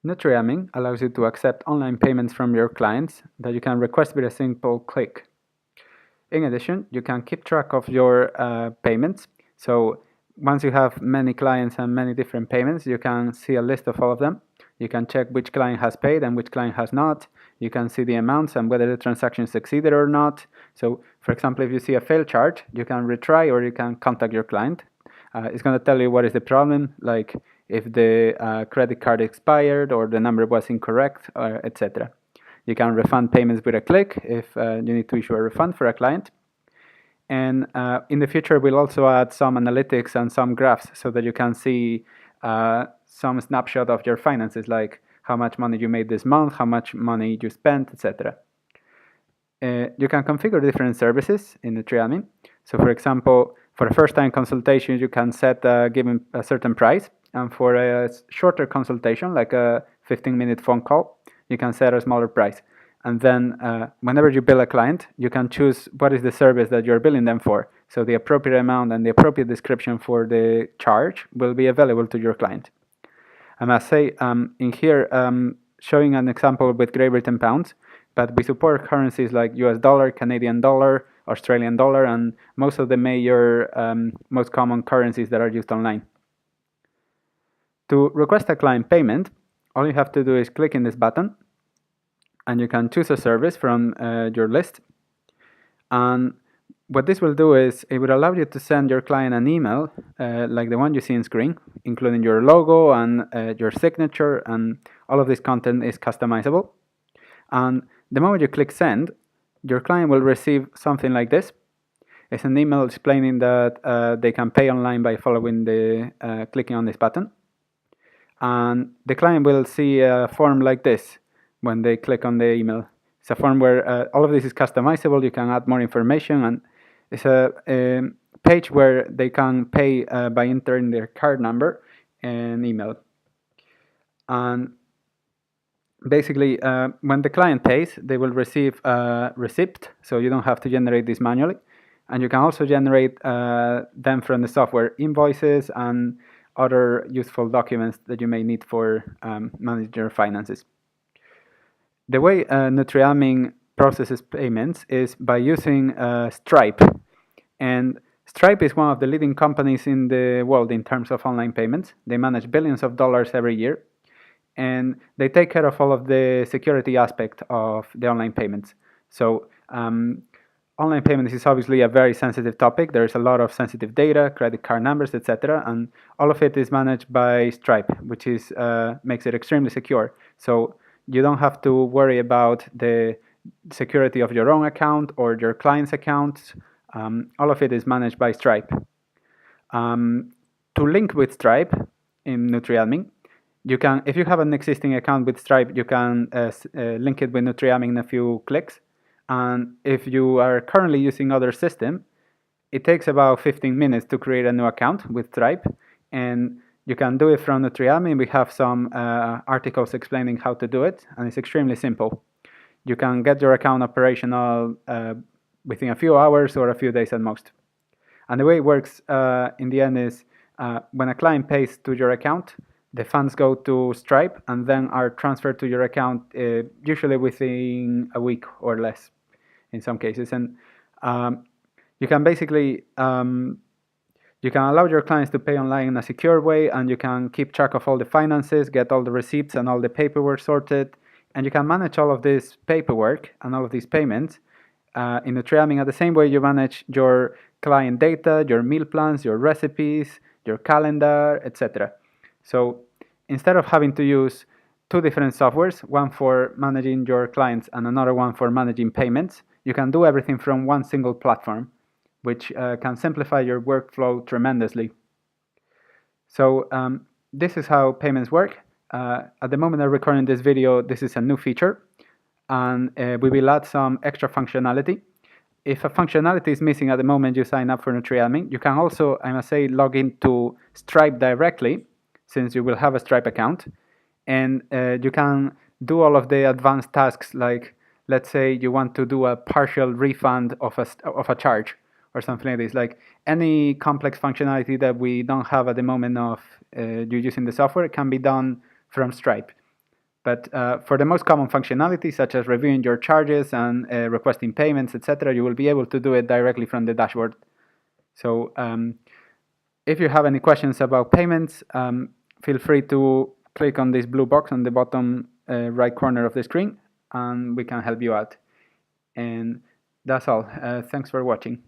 NutriAdmin allows you to accept online payments from your clients that you can request with a simple click. In addition, you can keep track of your payments. So once you have many clients and many different payments, you can see a list of all of them. You can check which client has paid and which client has not. You can see the amounts and whether the transaction succeeded or not. So, for example, if you see a failed charge, you can retry or you can contact your client. It's going to tell you what is the problem, like if the credit card expired or the number was incorrect, etc. You can refund payments with a click if you need to issue a refund for a client. And in the future, we'll also add some analytics and some graphs so that you can see some snapshot of your finances, like how much money you made this month, how much money you spent, etc. You can configure different services in the NutriAdmin. So, for example, for a first-time consultation, you can set a certain price, and for a shorter consultation, like a 15-minute phone call, you can set a smaller price. And then whenever you bill a client, you can choose what is the service that you're billing them for. So the appropriate amount and the appropriate description for the charge will be available to your client. I must say, in here, showing an example with Great Britain pounds, but we support currencies like US dollar, Canadian dollar, Australian dollar, and most of the major, most common currencies that are used online. To request a client payment, all you have to do is click in this button, and you can choose a service from your list. And what this will do is it will allow you to send your client an email like the one you see on screen, including your logo and your signature, and all of this content is customizable. And the moment you click send, your client will receive something like this. It's an email explaining that they can pay online by following clicking on this button. And the client will see a form like this when they click on the email. It's a form where all of this is customizable. You can add more information, and it's a page where they can pay by entering their card number and email. And basically, when the client pays, they will receive a receipt, so you don't have to generate this manually. And you can also generate them from the software, invoices and other useful documents that you may need for managing your finances. The way NutriAdmin processes payments is by using Stripe. And Stripe is one of the leading companies in the world in terms of online payments. They manage billions of dollars every year. And they take care of all of the security aspect of the online payments. So online payments is obviously a very sensitive topic. There's a lot of sensitive data, credit card numbers, etc. And all of it is managed by Stripe, which is makes it extremely secure. So you don't have to worry about the security of your own account or your client's accounts. All of it is managed by Stripe. To link with Stripe in NutriAdmin, you can, if you have an existing account with Stripe, you can link it with NutriAdmin in a few clicks. And if you are currently using other system, it takes about 15 minutes to create a new account with Stripe, and you can do it from NutriAdmin. We have some articles explaining how to do it, and it's extremely simple. You can get your account operational within a few hours or a few days at most. And the way it works in the end is when a client pays to your account, the funds go to Stripe and then are transferred to your account usually within a week or less in some cases. And you can basically you can allow your clients to pay online in a secure way, and you can keep track of all the finances, get all the receipts and all the paperwork sorted, and you can manage all of this paperwork and all of these payments in NutriAdmin the same way you manage your client data, your meal plans, your recipes, your calendar, etc. So instead of having to use two different softwares, one for managing your clients and another one for managing payments, you can do everything from one single platform, which can simplify your workflow tremendously. So this is how payments work. At the moment I'm recording this video, this is a new feature, and we will add some extra functionality. If a functionality is missing at the moment you sign up for NutriAdmin, you can also, I must say, log into Stripe directly, since you will have a Stripe account, and you can do all of the advanced tasks, like let's say you want to do a partial refund of a charge or something like this, like any complex functionality that we don't have at the moment of you using the software can be done from Stripe. But for the most common functionality, such as reviewing your charges and requesting payments, etc., you will be able to do it directly from the dashboard. So if you have any questions about payments, feel free to click on this blue box on the bottom right corner of the screen, and we can help you out. And that's all. Thanks for watching.